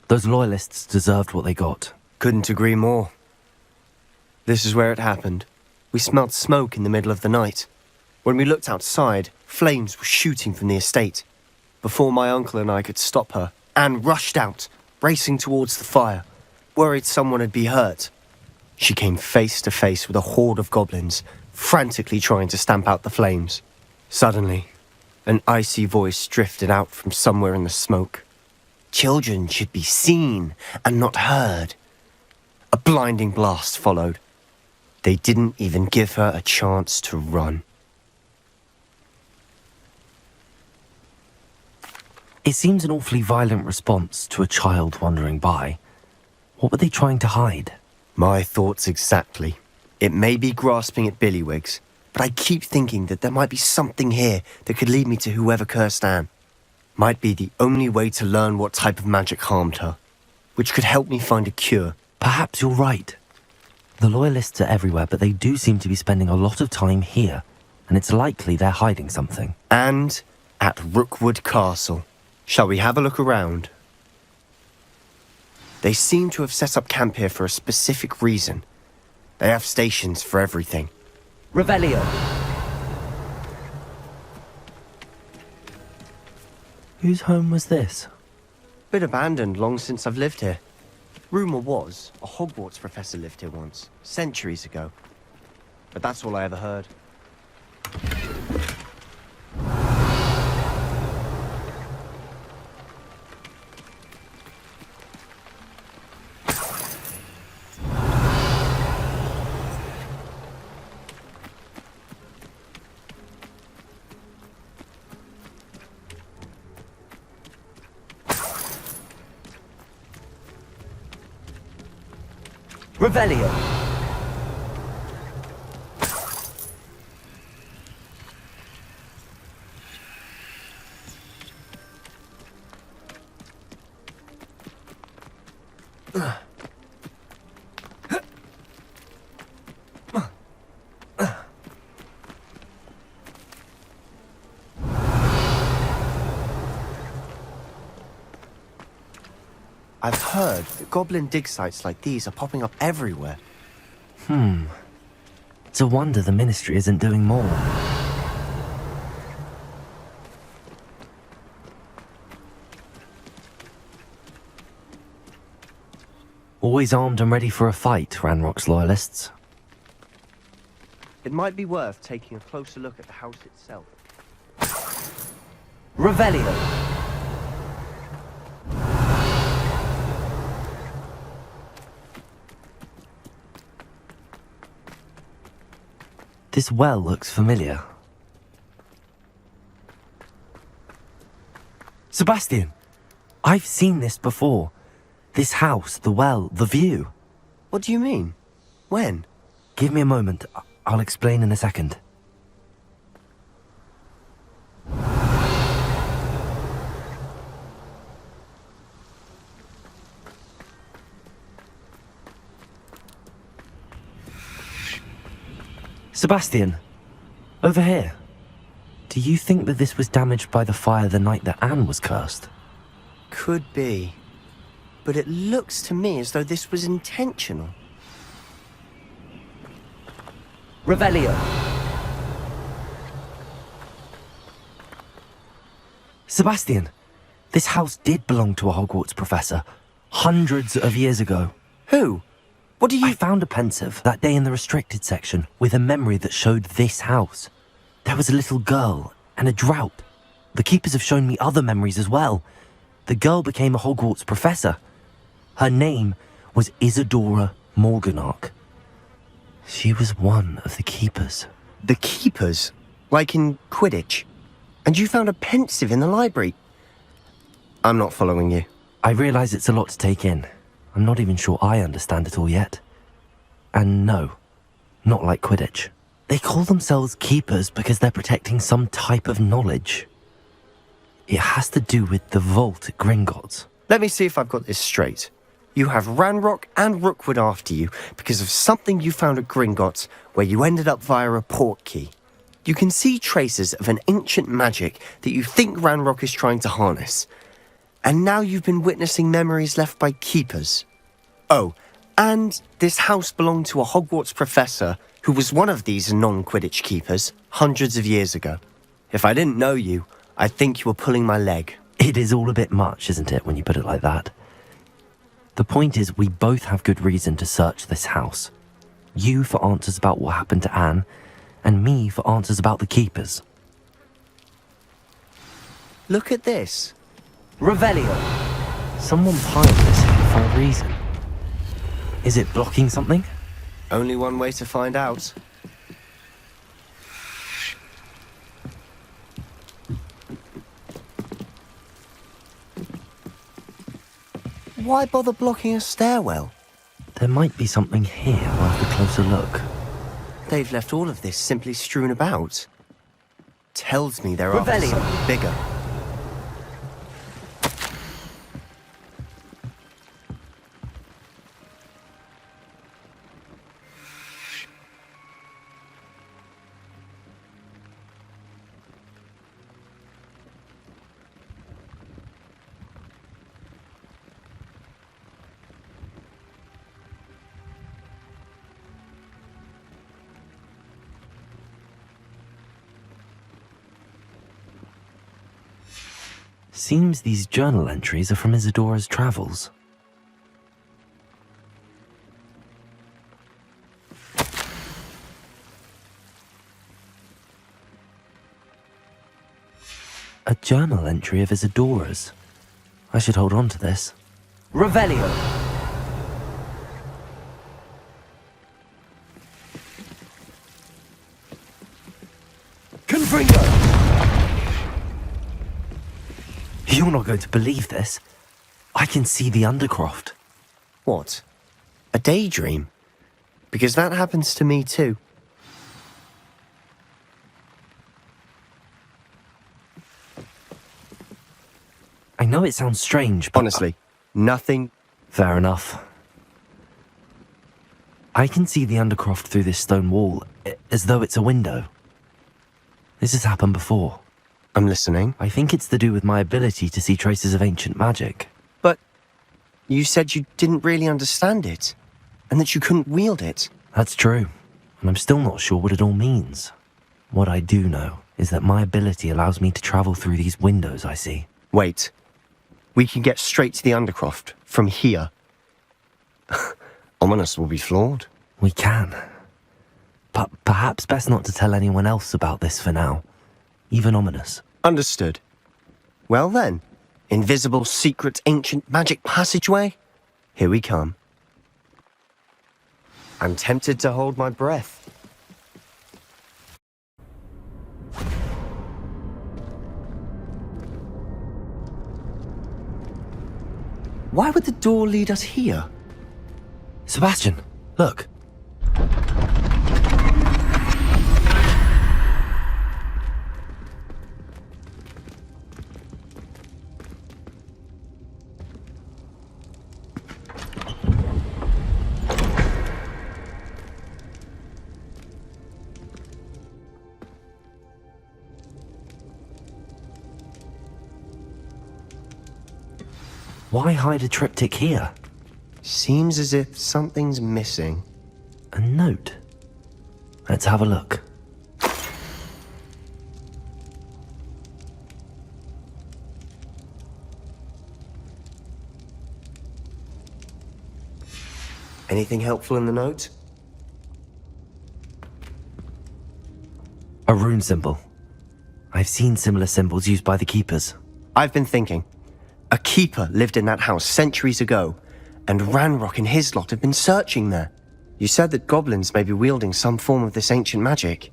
Those loyalists deserved what they got. Couldn't agree more. This is where it happened. We smelled smoke in the middle of the night. When we looked outside, flames were shooting from the estate. Before my uncle and I could stop her, Anne rushed out, racing towards the fire, worried someone had been hurt. She came face to face with a horde of goblins, frantically trying to stamp out the flames. Suddenly, an icy voice drifted out from somewhere in the smoke. Children should be seen and not heard. A blinding blast followed. They didn't even give her a chance to run. It seems an awfully violent response to a child wandering by. What were they trying to hide? My thoughts exactly. It may be grasping at billywhigs, but I keep thinking that there might be something here that could lead me to whoever cursed Anne. Might be the only way to learn what type of magic harmed her, which could help me find a cure. Perhaps you're right. The loyalists are everywhere, but they do seem to be spending a lot of time here, and it's likely they're hiding something. And at Rookwood Castle. Shall we have a look around? They seem to have set up camp here for a specific reason. They have stations for everything. Revelio! Whose home was this? Bit abandoned long since I've lived here. Rumour was, a Hogwarts professor lived here once, centuries ago. But that's all I ever heard. Revelio! I've heard that goblin dig sites like these are popping up everywhere. It's a wonder the Ministry isn't doing more. Always armed and ready for a fight, Ranrock's loyalists. It might be worth taking a closer look at the house itself. Revelio! This well looks familiar. Sebastian! I've seen this before. This house, the well, the view. What do you mean? When? Give me a moment. I'll explain in a second. Sebastian, over here. Do you think that this was damaged by the fire the night that Anne was cursed? Could be. But it looks to me as though this was intentional. Revelio. Sebastian, this house did belong to a Hogwarts professor, hundreds of years ago. Who? What do you... I found a pensive that day in the restricted section with a memory that showed this house. There was a little girl and a drought. The keepers have shown me other memories as well. The girl became a Hogwarts professor. Her name was Isadora Morganach. She was one of the keepers. The keepers? Like in Quidditch? And you found a pensive in the library? I'm not following you. I realize it's a lot to take in. I'm not even sure I understand it all yet. And no, not like Quidditch. They call themselves keepers because they're protecting some type of knowledge. It has to do with the vault at Gringotts. Let me see if I've got this straight. You have Ranrock and Rookwood after you because of something you found at Gringotts where you ended up via a portkey. You can see traces of an ancient magic that you think Ranrock is trying to harness. And now you've been witnessing memories left by keepers. Oh, and this house belonged to a Hogwarts professor who was one of these non-Quidditch keepers hundreds of years ago. If I didn't know you, I'd think you were pulling my leg. It is all a bit much, isn't it, when you put it like that? The point is, we both have good reason to search this house. You for answers about what happened to Anne, and me for answers about the keepers. Look at this. Revelio! Someone piled this here for a reason. Is it blocking something? Only one way to find out. Why bother blocking a stairwell? There might be something here worth a closer look. They've left all of this simply strewn about. Tells me they're after Revelio. something bigger. Seems these journal entries are from Isadora's travels. A journal entry of Isadora's. I should hold on to this. Revelio! Confringo! You're not going to believe this. I can see the Undercroft. What? A daydream? Because that happens to me too. I know it sounds strange, but... Honestly, nothing. Fair enough. I can see the Undercroft through this stone wall, as though it's a window. This has happened before. I'm listening. I think it's to do with my ability to see traces of ancient magic. But you said you didn't really understand it, and that you couldn't wield it. That's true, and I'm still not sure what it all means. What I do know is that my ability allows me to travel through these windows I see. Wait. We can get straight to the Undercroft from here. Ominous will be flawed. We can. But perhaps best not to tell anyone else about this for now. Even Ominous. Understood. Well then, invisible, secret, ancient magic passageway? Here we come. I'm tempted to hold my breath. Why would the door lead us here? Sebastian, look. Why hide a triptych here? Seems as if something's missing. A note. Let's have a look. Anything helpful in the note? A rune symbol. I've seen similar symbols used by the keepers. I've been thinking. A keeper lived in that house centuries ago, and Ranrock and his lot have been searching there. You said that goblins may be wielding some form of this ancient magic.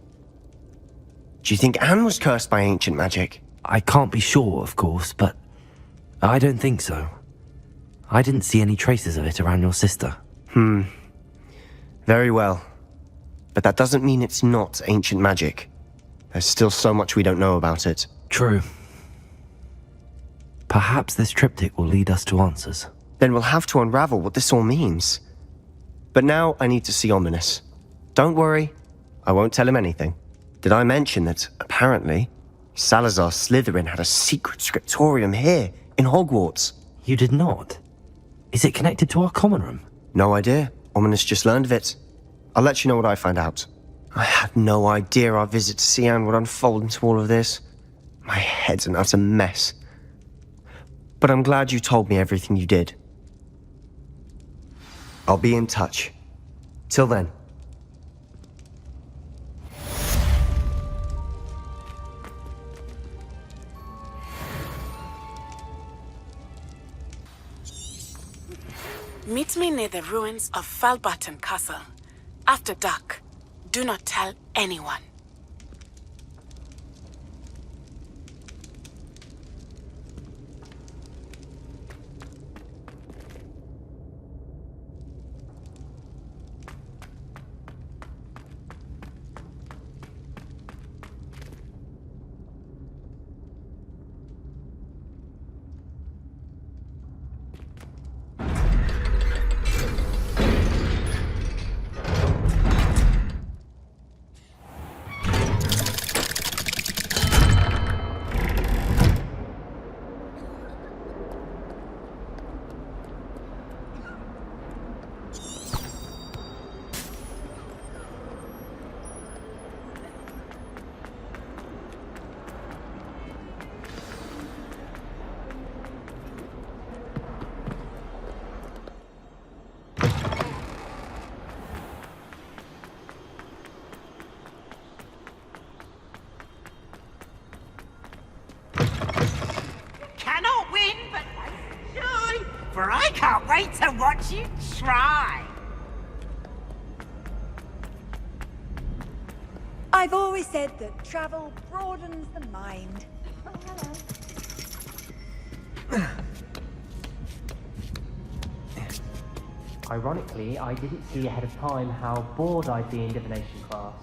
Do you think Anne was cursed by ancient magic? I can't be sure, of course, but I don't think so. I didn't see any traces of it around your sister. Very well. But that doesn't mean it's not ancient magic. There's still so much we don't know about it. True. Perhaps this triptych will lead us to answers. Then we'll have to unravel what this all means. But now I need to see Ominous. Don't worry, I won't tell him anything. Did I mention that, apparently, Salazar Slytherin had a secret scriptorium here in Hogwarts. You did not? Is it connected to our common room? No idea. Ominous just learned of it. I'll let you know what I find out. I had no idea our visit to Sian would unfold into all of this. My head's an utter mess. But I'm glad you told me everything you did. I'll be in touch. Till then. Meet me near the ruins of Falbarton Castle. After dark. Do not tell anyone. For I can't wait to watch you try. I've always said that travel broadens the mind. Ironically, I didn't see ahead of time how bored I'd be in divination class.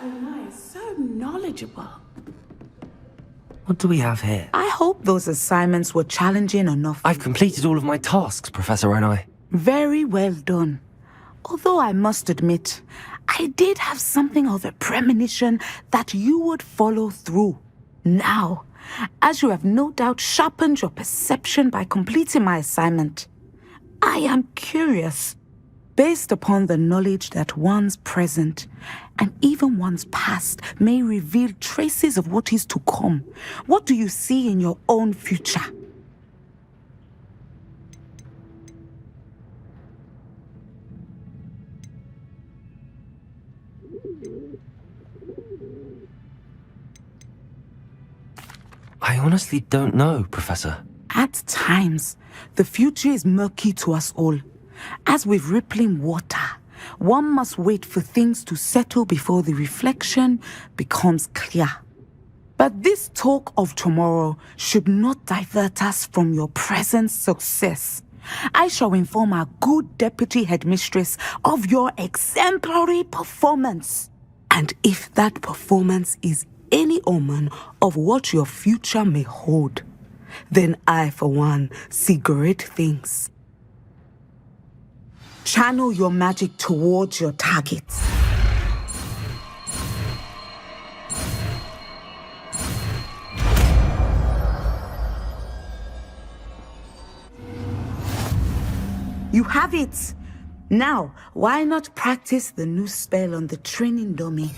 So nice, so knowledgeable. What do we have here? I hope those assignments were challenging enough. I've completed all of my tasks, Professor Onai. Very well done. Although I must admit, I did have something of a premonition that you would follow through. Now, as you have no doubt sharpened your perception by completing my assignment, I am curious. Based upon the knowledge that one's present and even one's past may reveal traces of what is to come, what do you see in your own future? I honestly don't know, Professor. At times, the future is murky to us all. As with rippling water, one must wait for things to settle before the reflection becomes clear. But this talk of tomorrow should not divert us from your present success. I shall inform our good deputy headmistress of your exemplary performance. And if that performance is any omen of what your future may hold, then I, for one, see great things. Channel your magic towards your targets. You have it. Now, why not practice the new spell on the training dummy?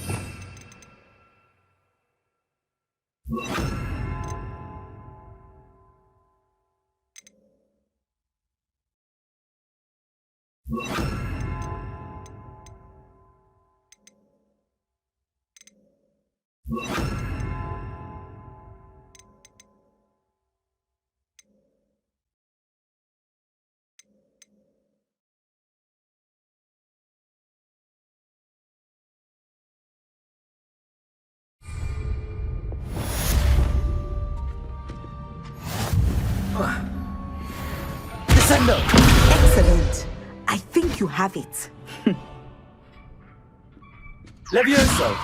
Descendo! Excellent. I think you have it. Levioso!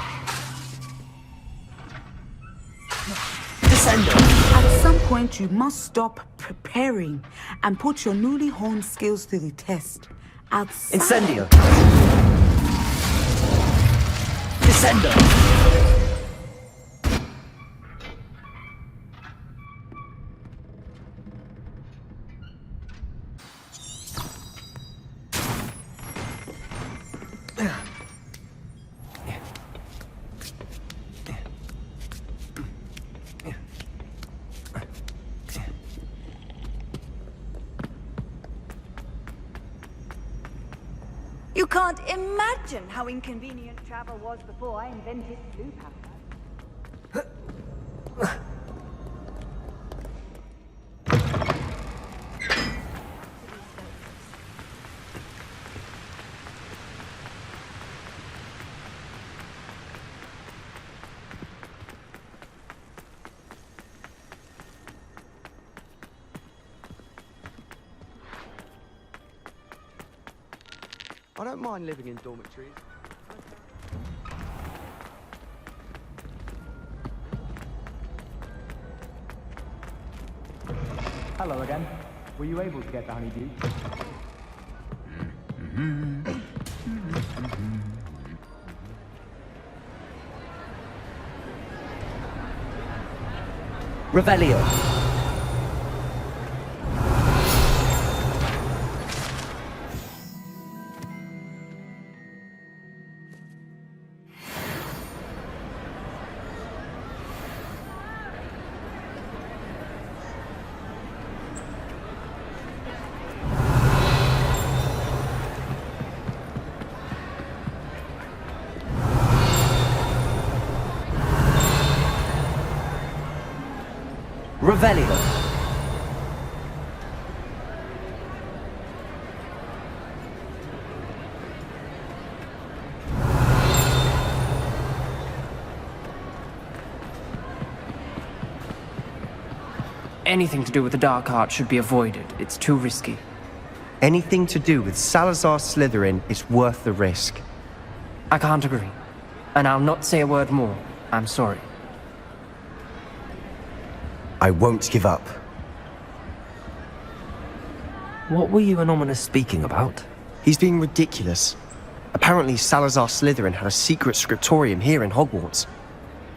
Descendo! At some point, you must stop preparing and put your newly honed skills to the test. Outside. Incendio! Descendo! You can't imagine how inconvenient travel was before I invented blue powder. I don't mind living in dormitories. Hello again. Were you able to get the honeydew? Revelio! Revelio! Anything to do with the dark art should be avoided. It's too risky. Anything to do with Salazar Slytherin is worth the risk. I can't agree. And I'll not say a word more. I'm sorry. I won't give up. What were you and Ominous speaking about? He's being ridiculous. Apparently Salazar Slytherin had a secret scriptorium here in Hogwarts.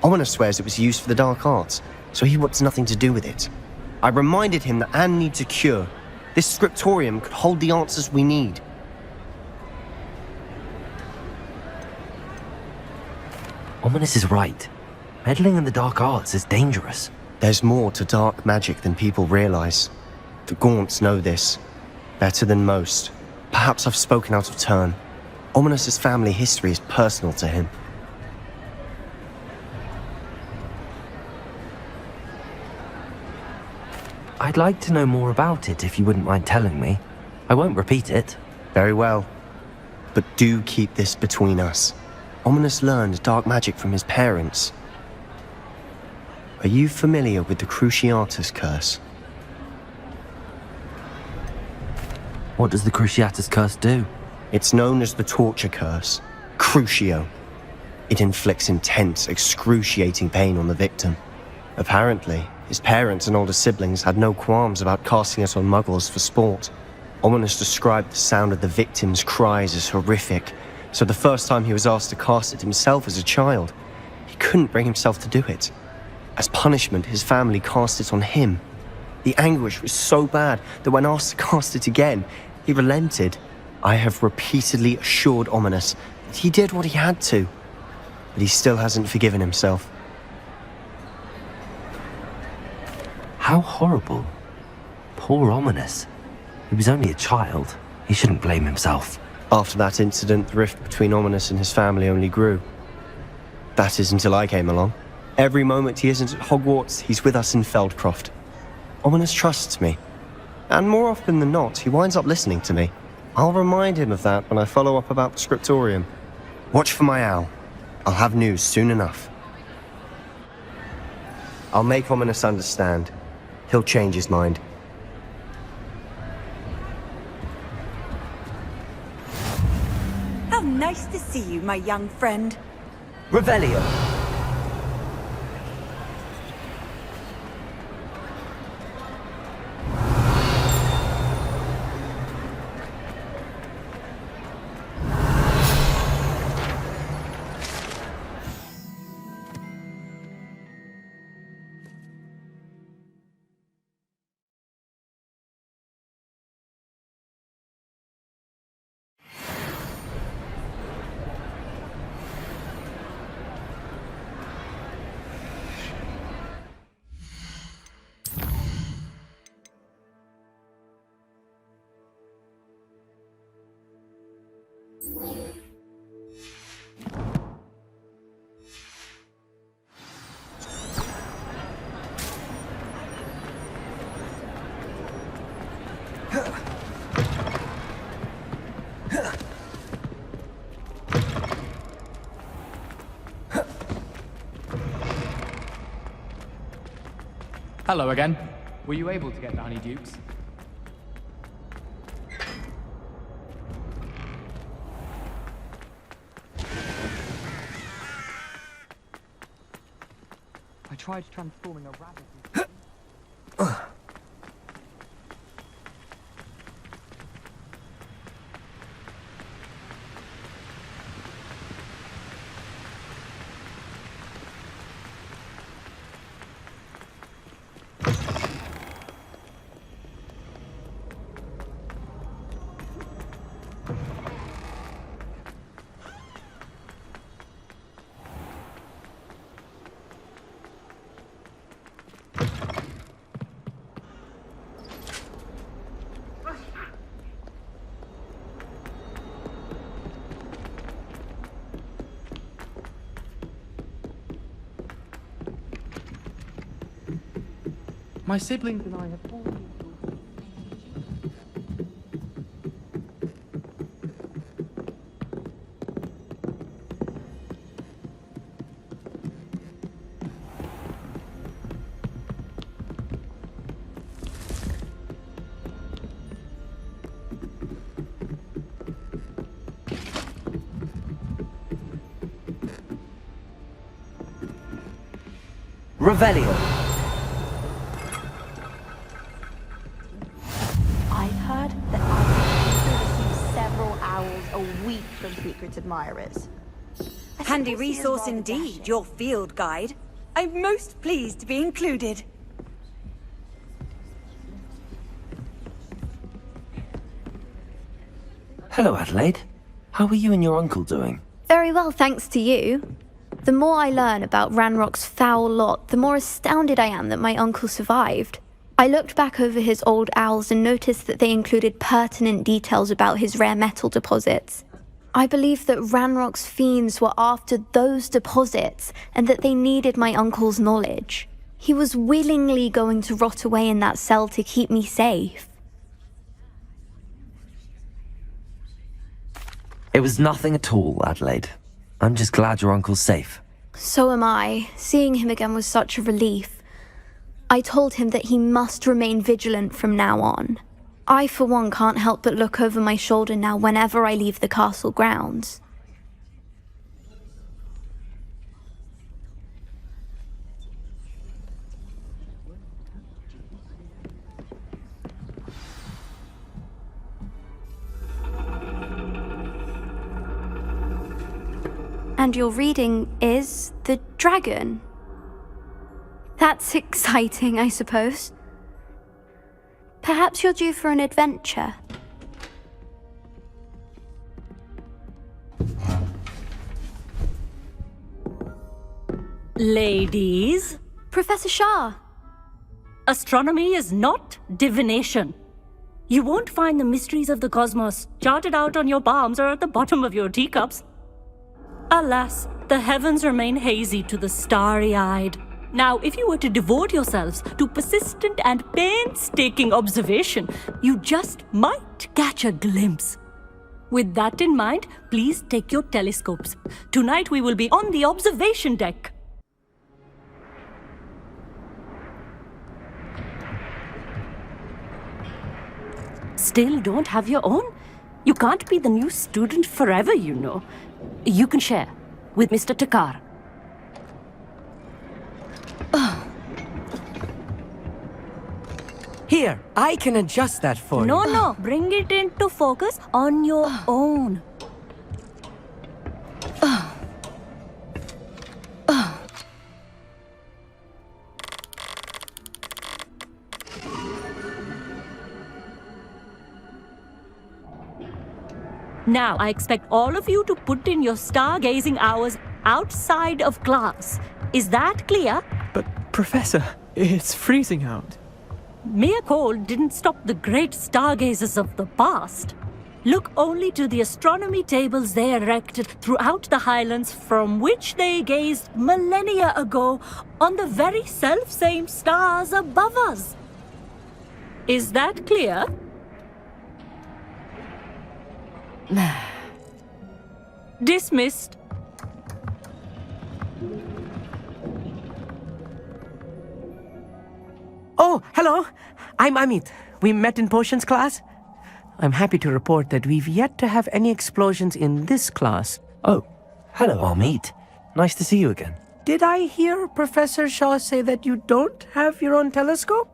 Ominous swears it was used for the dark arts, so he wants nothing to do with it. I reminded him that Anne needs a cure. This scriptorium could hold the answers we need. Ominous is right. Meddling in the dark arts is dangerous. There's more to dark magic than people realize. The Gaunts know this. Better than most. Perhaps I've spoken out of turn. Ominous's family history is personal to him. I'd like to know more about it if you wouldn't mind telling me. I won't repeat it. Very well. But do keep this between us. Ominous learned dark magic from his parents. Are you familiar with the Cruciatus Curse? What does the Cruciatus Curse do? It's known as the Torture Curse, Crucio. It inflicts intense, excruciating pain on the victim. Apparently, his parents and older siblings had no qualms about casting it on muggles for sport. Ominous described the sound of the victim's cries as horrific, so the first time he was asked to cast it himself as a child, he couldn't bring himself to do it. As punishment, his family cast it on him. The anguish was so bad that when asked to cast it again, he relented. I have repeatedly assured Ominous that he did what he had to, but he still hasn't forgiven himself. How horrible. Poor Ominous. He was only a child. He shouldn't blame himself. After that incident, the rift between Ominous and his family only grew. That is until I came along. Every moment he isn't at Hogwarts, he's with us in Feldcroft. Ominous trusts me. And more often than not, he winds up listening to me. I'll remind him of that when I follow up about the scriptorium. Watch for my owl. I'll have news soon enough. I'll make Ominous understand. He'll change his mind. How nice to see you, my young friend. Revelio. Hello again. Were you able to get the Honeydukes? I tried transforming a rabbit into... My siblings and I have all... Revelio. From secret admirers. Handy resource indeed, your field guide. I'm most pleased to be included. Hello, Adelaide. How are you and your uncle doing? Very well, thanks to you. The more I learn about Ranrock's foul lot, the more astounded I am that my uncle survived. I looked back over his old owls and noticed that they included pertinent details about his rare metal deposits. I believe that Ranrock's fiends were after those deposits and that they needed my uncle's knowledge. He was willingly going to rot away in that cell to keep me safe. It was nothing at all, Adelaide. I'm just glad your uncle's safe. So am I. Seeing him again was such a relief. I told him that he must remain vigilant from now on. I, for one, can't help but look over my shoulder now whenever I leave the castle grounds. And your reading is The Dragon. That's exciting, I suppose. Perhaps you're due for an adventure. Ladies, Professor Shah. astronomy is not divination. You won't find the mysteries of the cosmos charted out on your palms or at the bottom of your teacups. Alas, the heavens remain hazy to the starry-eyed. Now, if you were to devote yourselves to persistent and painstaking observation, you just might catch a glimpse. With that in mind, please take your telescopes. Tonight we will be on the observation deck. Still don't have your own? You can't be the new student forever, you know. You can share with Mr. Takar. Here, I can adjust that for No, you. no, bring it into focus on your own. Now, I expect all of you to put in your stargazing hours outside of class. Is that clear? But, Professor, it's freezing out. Mere cold didn't stop the great stargazers of the past. Look only to the astronomy tables they erected throughout the highlands from which they gazed millennia ago on the very self-same stars above us. Is that clear? Dismissed. Oh, hello. I'm Amit. We met in potions class. I'm happy to report that we've yet to have any explosions in this class. Oh, hello, Amit. Nice to see you again. Did I hear Professor Shaw say that you don't have your own telescope?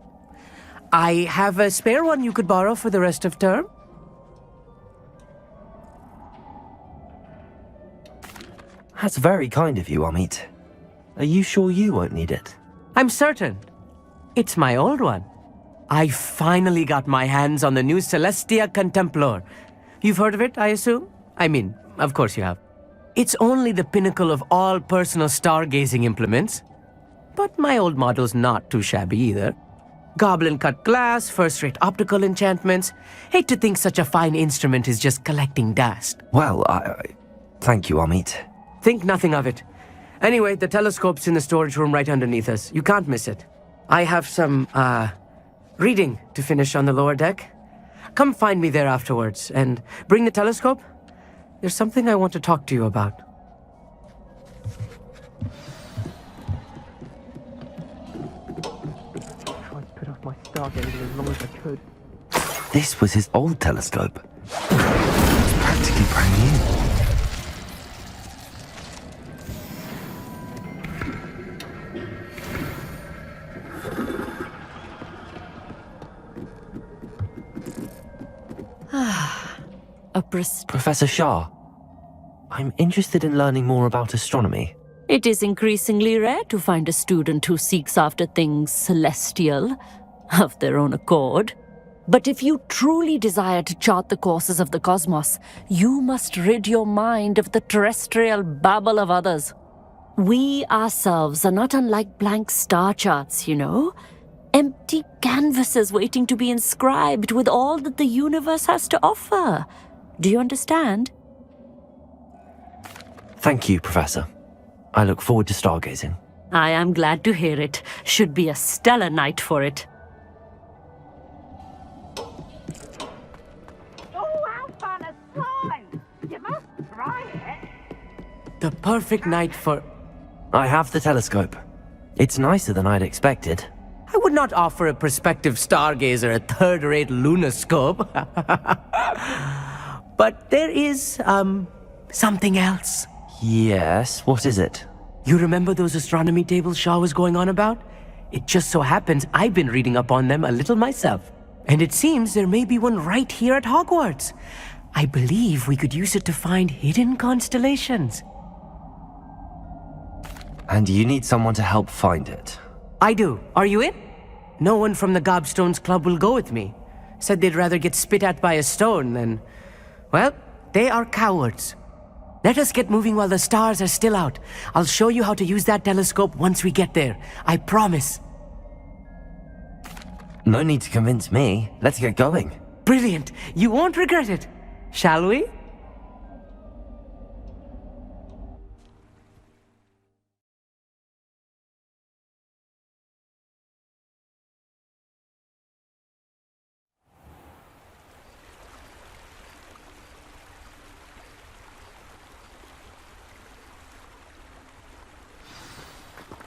I have a spare one you could borrow for the rest of term. That's very kind of you, Amit. Are you sure you won't need it? I'm certain. It's my old one. I finally got my hands on the new Celestia Contemplor. You've heard of it, I assume? I mean, of course you have. It's only the pinnacle of all personal stargazing implements. But my old model's not too shabby either. Goblin-cut glass, first-rate optical enchantments. Hate to think such a fine instrument is just collecting dust. Well, thank you, Amit. Think nothing of it. Anyway, the telescope's in the storage room right underneath us. You can't miss it. I have some, reading to finish on the lower deck. Come find me there afterwards, and bring the telescope. There's something I want to talk to you about. I tried to put off my stargazer as long as I could. This was his old telescope. It's practically brand new. Professor Shah, I'm interested in learning more about astronomy. It is increasingly rare to find a student who seeks after things celestial of their own accord. But if you truly desire to chart the courses of the cosmos, you must rid your mind of the terrestrial babble of others. We ourselves are not unlike blank star charts, you know. Empty canvases waiting to be inscribed with all that the universe has to offer. Do you understand? Thank you, Professor. I look forward to stargazing. I am glad to hear it. Should be a stellar night for it. Oh, how fun a slime! You must try it. The perfect night for... I have the telescope. It's nicer than I'd expected. I would not offer a prospective stargazer a third-rate lunoscope. But there is, something else. Yes, what is it? You remember those astronomy tables Shaw was going on about? It just so happens I've been reading up on them a little myself. And it seems there may be one right here at Hogwarts. I believe we could use it to find hidden constellations. And you need someone to help find it? I do. Are you in? No one from the Gobstones Club will go with me. Said they'd rather get spit at by a stone than... Well, they are cowards. Let us get moving while the stars are still out. I'll show you how to use that telescope once we get there. I promise. No need to convince me. Let's get going. Brilliant. You won't regret it. Shall we?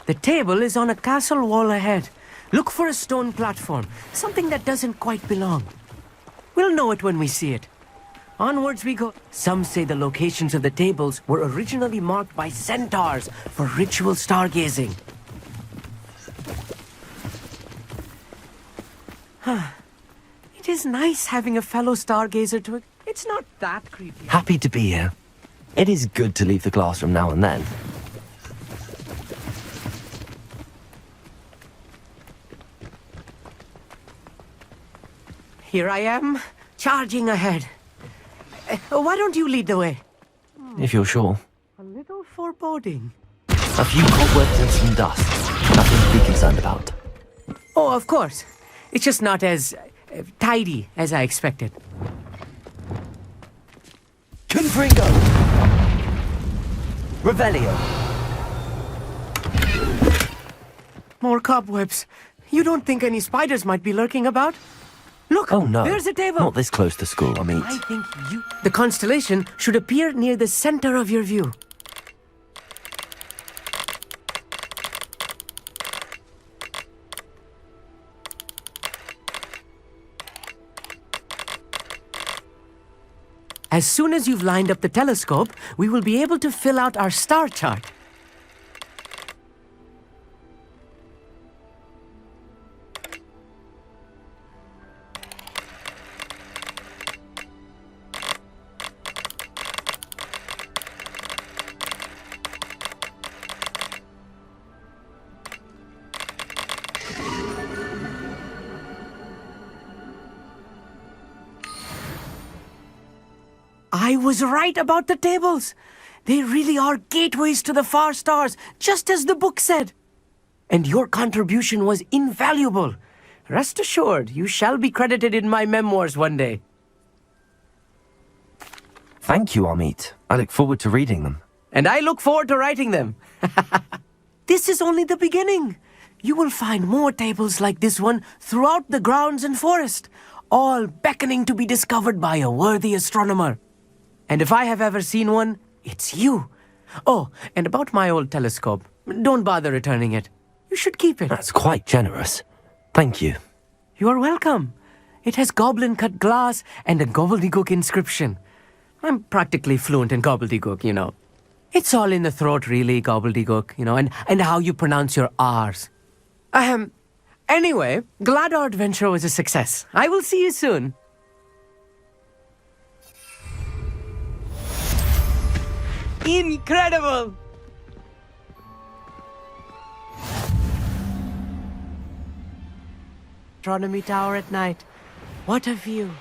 The table is on a castle wall ahead. Look for a stone platform, something that doesn't quite belong. We'll know it when we see it. Onwards we go. Some say the locations of the tables were originally marked by centaurs for ritual stargazing. It is nice having a fellow stargazer to it. It's not that creepy. Happy to be here. It is good to leave the classroom now and then. Here I am, charging ahead. Why don't you lead the way? If you're sure. A little foreboding. A few cobwebs and some dust. Nothing to be concerned about. Oh, of course. It's just not as tidy as I expected. Confringo! Revelio! More cobwebs. You don't think any spiders might be lurking about? Look, Oh no, there's a table. not this close to school, I mean. I think you... The constellation should appear near the center of your view. As soon as you've lined up the telescope, we will be able to fill out our star chart. I was right about the tables. They really are gateways to the far stars, just as the book said. And your contribution was invaluable. Rest assured, you shall be credited in my memoirs one day. Thank you, Amit. I look forward to reading them. And I look forward to writing them. This is only the beginning. You will find more tables like this one throughout the grounds and forest, all beckoning to be discovered by a worthy astronomer. And if I have ever seen one, it's you. Oh, and about my old telescope, don't bother returning it. You should keep it. That's quite generous. Thank you. You are welcome. It has goblin-cut glass and a gobbledygook inscription. I'm practically fluent in gobbledygook, you know. It's all in the throat, really, gobbledygook, you know, and how you pronounce your R's. Anyway, glad our adventure was a success. I will see you soon. Incredible! Astronomy tower at night. What a view.